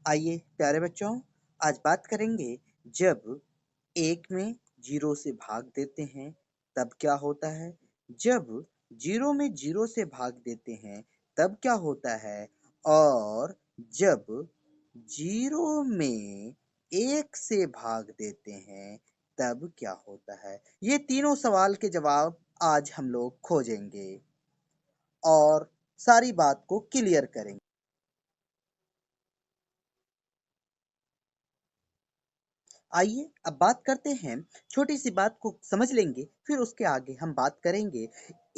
आइए प्यारे बच्चों, आज बात करेंगे जब एक में जीरो से भाग देते हैं तब क्या होता है। जब जीरो में जीरो से भाग देते हैं तब क्या होता है, और जब जीरो में एक से भाग देते हैं तब क्या होता है। ये तीनों सवाल के जवाब आज हम लोग खोजेंगे और सारी बात को क्लियर करेंगे। आइए अब बात करते हैं, छोटी सी बात को समझ लेंगे फिर उसके आगे हम बात करेंगे।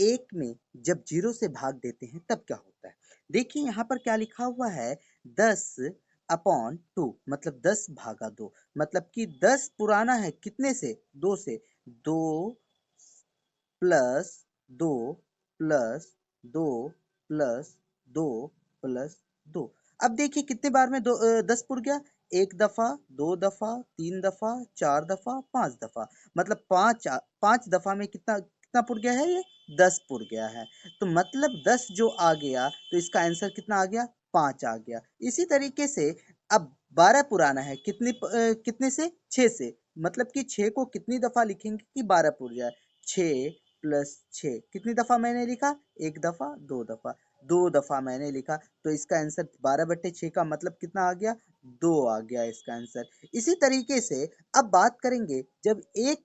एक में जब जीरो से भाग देते हैं तब क्या होता है। देखिए यहाँ पर क्या लिखा हुआ है, 10/2 मतलब 10/2, मतलब कि 10 पुराना है कितने से, 2 से। 2 प्लस 2 प्लस 2 प्लस 2 प्लस 2। अब देखिए कितने बार में 10 पुर गया, एक दफा, दो दफा, तीन दफा, चार दफा, पांच दफा, मतलब पांच दफा में कितना कितना पुर गया है, ये 10 पुर गया है। तो मतलब 10 जो आ गया तो इसका आंसर कितना आ गया, 5 आ गया। इसी तरीके से अब 12 पुराना है कितने से, 6 से, मतलब कि 6 को कितनी दफा लिखेंगे कि 12 पुर जाए। 6 प्लस 6 कितनी दफा मैंने लिखा, एक दफा, दो दफा, दो दफा मैंने लिखा। तो इसका आंसर 12/6 का मतलब कितना आ गया, 2 आ गया इसका आंसर। इसी तरीके से अब बात करेंगे जब एक,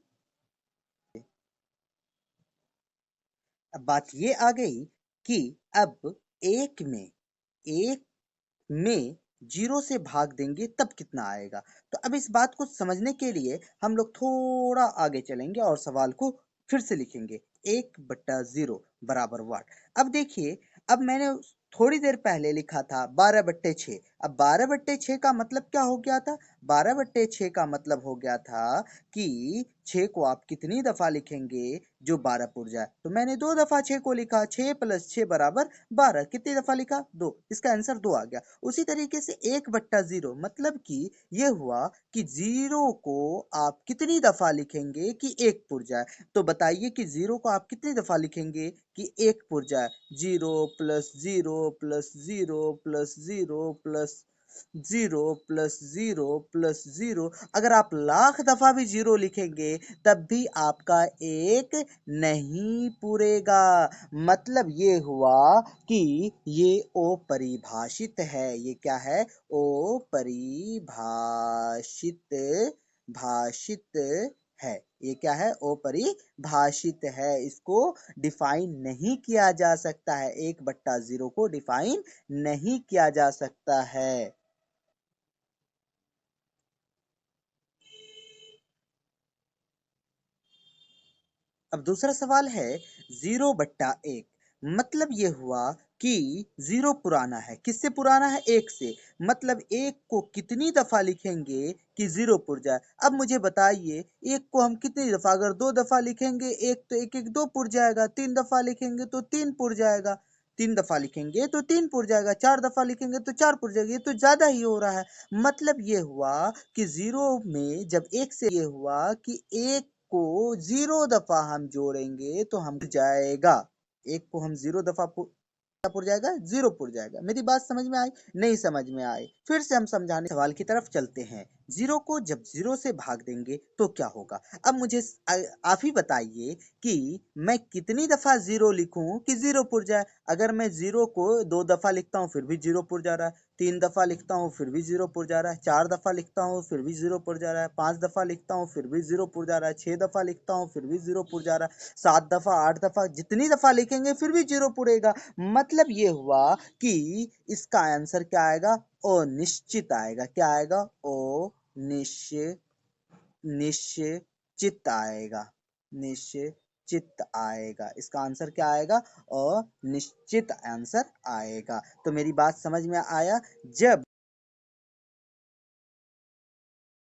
अब बात ये आ गई कि अब एक में जीरो से भाग देंगे तब कितना आएगा। तो अब इस बात को समझने के लिए हम लोग थोड़ा आगे चलेंगे और सवाल को फिर से लिखेंगे। 1/0 बराबर वाट। अब देखिए, अब मैंने थोड़ी देर पहले लिखा था 12/6। अब 12/6 का मतलब क्या हो गया था, 12/6 का मतलब हो गया था कि 6 को आप कितनी दफा लिखेंगे जो 12 पुर जाए। तो मैंने दो दफा 6 को लिखा, 6 प्लस 6 बराबर 12। कितनी दफा लिखा, 2, इसका आंसर 2 आ गया। उसी तरीके से 1/0 मतलब कि ये हुआ कि जीरो को आप कितनी दफा लिखेंगे कि एक पुर जाए। तो बताइए कि जीरो को आप कितनी दफा लिखेंगे कि एक पुर जाए। 0 plus 0 plus 0 plus 0 plus 0 plus 0 plus 0, अगर आप लाख दफा भी 0 लिखेंगे तब भी आपका एक नहीं पूरेगा। मतलब ये हुआ कि ये अपरिभाषित है। ये क्या है, अपरिभाषित भाषित है। ये क्या है, अपरिभाषित है। इसको डिफाइन नहीं किया जा सकता है, 1/0 को डिफाइन नहीं किया जा सकता है। अब दूसरा सवाल है, 0/1 मतलब ये हुआ कि जीरो पुराना है, किससे पुराना है, एक से। मतलब एक को कितनी दफा लिखेंगे कि जीरो पुर जाए। अब मुझे बताइए, एक को हम कितनी दफा, अगर दो दफा लिखेंगे एक तो एक एक दो पुर जाएगा, तीन दफा लिखेंगे तो तीन पुर जाएगा, तीन दफा लिखेंगे तो तीन पुर जाएगा, चार दफा लिखेंगे तो चार पुर जाएगा। ये तो ज्यादा ही हो रहा है। मतलब ये हुआ कि जीरो में जब एक से, ये हुआ कि एक को जीरो दफा हम जोड़ेंगे तो हम जाएगा, एक को हम जीरो दफा क्या पुर जाएगा, जीरो पुर जाएगा। मेरी बात समझ में आई, नहीं समझ में आई, फिर से हम समझाने सवाल की तरफ चलते हैं। जीरो को जब जीरो से भाग देंगे तो क्या होगा। अब मुझे आप ही बताइए कि मैं कितनी दफा जीरो लिखूं कि जीरो पुर जाए। अगर मैं जीरो को दो दफा लिखता हूँ फिर भी जीरो पुर जा रहा है, तीन दफा लिखता हूँ फिर भी जीरो पुर जा रहा है, चार दफा लिखता हूँ फिर भी जीरो पुर जा रहा है, पांच दफा लिखता हूँ फिर भी जीरो पुर जा रहा है, छह दफा लिखता हूँ फिर भी जीरो पुर जा रहा है, सात दफा, आठ दफा, जितनी दफा लिखेंगे फिर भी जीरो पुरेगा। मतलब ये हुआ कि इसका आंसर क्या आएगा, अनिश्चित आएगा। क्या आएगा, अनिश्चित, निश्चित आएगा, निश्चित आएगा। इसका आंसर क्या आएगा, अनिश्चित आंसर आएगा। तो मेरी बात समझ में आया। जब